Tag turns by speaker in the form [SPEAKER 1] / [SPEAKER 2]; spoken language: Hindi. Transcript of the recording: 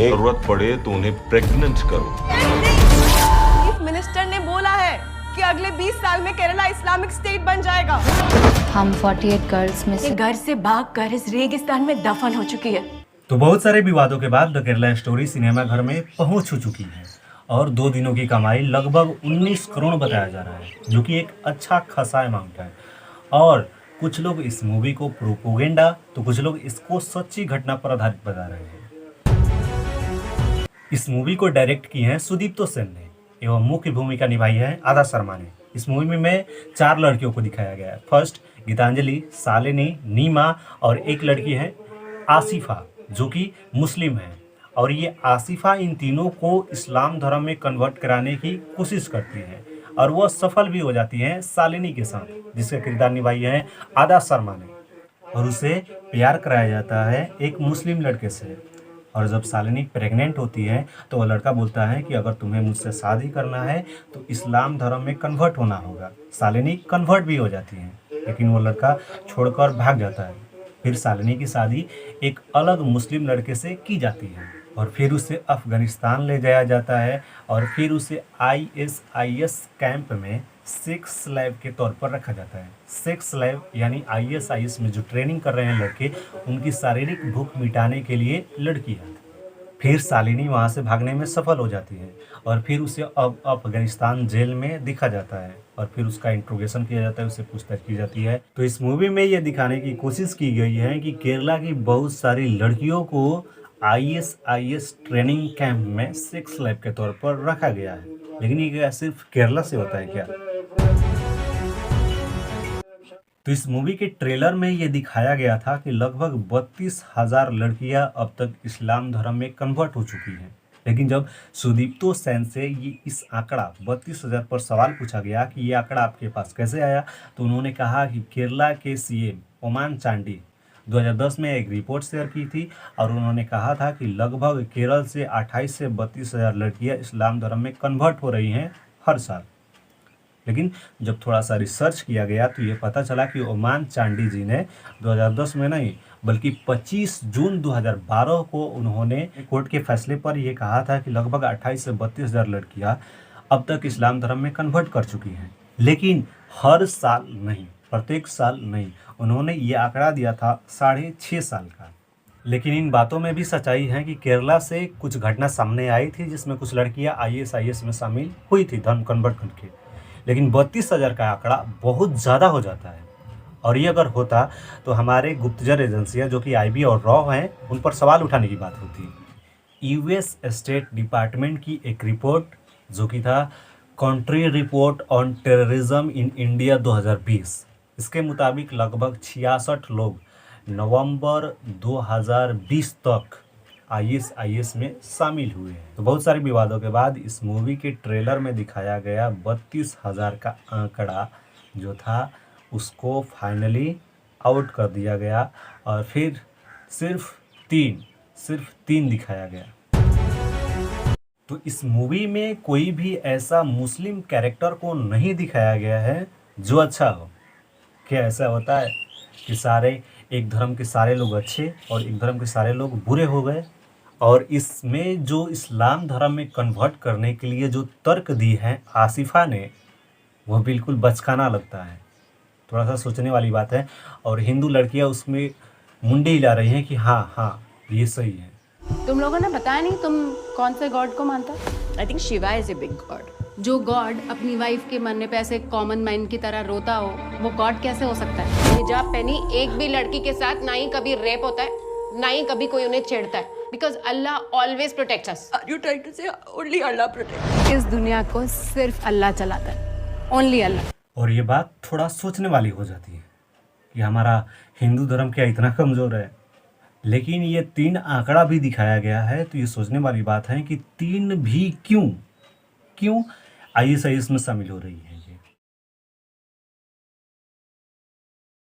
[SPEAKER 1] उन्हें जरूरत पड़े तो उन्हें प्रेग्नेंट करो।
[SPEAKER 2] चीफ मिनिस्टर ने बोला है कि अगले 20 साल में केरला इस्लामिक स्टेट बन जाएगा।
[SPEAKER 3] हम 48 गर्ल्स में से
[SPEAKER 2] घर से भागकर इस रेगिस्तान में दफन हो चुकी है।
[SPEAKER 4] तो बहुत सारे विवादों के बाद द केरला स्टोरी सिनेमा घर में पहुंच चुकी है और 2 दिनों की कमाई लगभग 19 करोड़ बताया जा रहा है, जो कि एक अच्छा खासा अमाउंट है। और कुछ लोग इस मूवी को प्रोपोगेंडा तो कुछ लोग इसको सच्ची घटना पर आधारित बता रहे हैं। इस मूवी को डायरेक्ट की है सुदीप्तो सेन ने एवं मुख्य भूमिका निभाई है आदा शर्मा ने। इस मूवी में 4 लड़कियों को दिखाया गया है। फर्स्ट गीतांजलि, शालिनी, नीमा और एक लड़की है आसिफा, जो कि मुस्लिम है। और ये आसिफा इन तीनों को इस्लाम धर्म में कन्वर्ट कराने की कोशिश करती है और वह सफल भी हो जाती है शालिनी के साथ, जिसका किरदार निभाई है आदा शर्मा ने। और उसे प्यार कराया जाता है एक मुस्लिम लड़के से। और जब शालिनी प्रेग्नेंट होती है तो वह लड़का बोलता है कि अगर तुम्हें मुझसे शादी करना है तो इस्लाम धर्म में कन्वर्ट होना होगा। शालिनी कन्वर्ट भी हो जाती है, लेकिन वो लड़का छोड़कर भाग जाता है। फिर शालिनी की शादी एक अलग मुस्लिम लड़के से की जाती है और फिर उसे अफगानिस्तान ले जाया जाता है और फिर उसे ISIS कैंप में सेक्स स्लेव के तौर पर रखा जाता है। सेक्स स्लेव यानी ISIS में जो ट्रेनिंग कर रहे हैं लड़के, उनकी शारीरिक भूख मिटाने के लिए लड़कियाँ। फिर शालिनी वहाँ से भागने में सफल हो जाती है और फिर उसे अब अफगानिस्तान जेल में दिखा जाता है और फिर उसका इंट्रोगेशन किया जाता है, उसे पूछताछ की जाती है। तो इस मूवी में ये दिखाने की कोशिश की गई है कि केरला की बहुत सारी लड़कियों को ISIS ट्रेनिंग कैंप में सेक्स लैब के तौर पर रखा गया है। लेकिन ये क्या सिर्फ केरला से होता है क्या? तो इस मूवी के ट्रेलर में ये दिखाया गया था कि लगभग 32,000 लड़कियां अब तक इस्लाम धर्म में कन्वर्ट हो चुकी हैं। लेकिन जब सुदीप्तो सेन से ये इस आंकड़ा 32,000 पर सवाल पूछा गया कि ये आंकड़ा आपके पास कैसे आया, तो उन्होंने कहा कि केरला के CM ओमान चांडी 2010 में एक रिपोर्ट शेयर की थी और उन्होंने कहा था कि लगभग केरल से 28 से 32,000 लड़कियां इस्लाम धर्म में कन्वर्ट हो रही हैं हर साल। लेकिन जब थोड़ा सा रिसर्च किया गया तो ये पता चला कि ओमान चांडी जी ने 2010 में नहीं बल्कि 25 जून 2012 को उन्होंने कोर्ट के फैसले पर यह कहा था कि लगभग 28 से 32,000 लड़कियां अब तक इस्लाम धर्म में कन्वर्ट कर चुकी हैं। लेकिन हर साल नहीं, प्रत्येक साल नहीं, उन्होंने ये आंकड़ा दिया था 6.5 साल का। लेकिन इन बातों में भी सच्चाई है कि केरला से कुछ घटना सामने आई थी जिसमें कुछ लड़कियां ISIS में शामिल हुई थी धर्म कन्वर्ट करके। लेकिन 32,000 का आंकड़ा बहुत ज़्यादा हो जाता है और ये अगर होता तो हमारे गुप्तचर एजेंसियां जो कि IB और रॉ हैं, उन पर सवाल उठाने की बात होती। US स्टेट डिपार्टमेंट की एक रिपोर्ट जो कि था country report on terrorism in India 2020, इसके मुताबिक लगभग 66 लोग नवंबर 2020 तक ISIS में शामिल हुए हैं। तो बहुत सारे विवादों के बाद इस मूवी के ट्रेलर में दिखाया गया 32,000 का आंकड़ा जो था उसको फाइनली आउट कर दिया गया और फिर सिर्फ तीन दिखाया गया। तो इस मूवी में कोई भी ऐसा मुस्लिम कैरेक्टर को नहीं दिखाया गया है जो अच्छा हो। क्या ऐसा होता है कि सारे एक धर्म के सारे लोग अच्छे और एक धर्म के सारे लोग बुरे हो गए? और इसमें जो इस्लाम धर्म में कन्वर्ट करने के लिए जो तर्क दी है आसिफा ने, वह बिल्कुल बचकाना लगता है। थोड़ा सा सोचने वाली बात है। और हिंदू लड़कियां उसमें मुंडी हिला रही हैं कि हाँ ये सही है।
[SPEAKER 5] तुम लोगों ने बताया नहीं तुम कौन से गॉड को मानता?
[SPEAKER 2] I think Shiva is a big God.
[SPEAKER 5] जो गॉड अपनी वाइफ के मरने पे ऐसे कॉमन मैन की तरह रोता हो, वो गॉड कैसे हो सकता है?
[SPEAKER 6] हिजाब पहनी एक भी लड़की के साथ ना ही कभी रेप होता है, ना ही कभी कोई उन्हें छेड़ता है, because Allah always protects us.
[SPEAKER 2] Are you trying to say only Allah protect?
[SPEAKER 5] इस दुनिया को सिर्फ अल्लाह चलाता है, ओनली अल्लाह।
[SPEAKER 4] और ये बात थोड़ा सोचने वाली हो जाती है कि हमारा हिंदू धर्म क्या इतना कमज़ोर है। लेकिन ये 3 आंकड़ा भी दिखाया गया है तो ये सोचने वाली बात है कि 3 भी क्यों ISIS में शामिल हो रही है।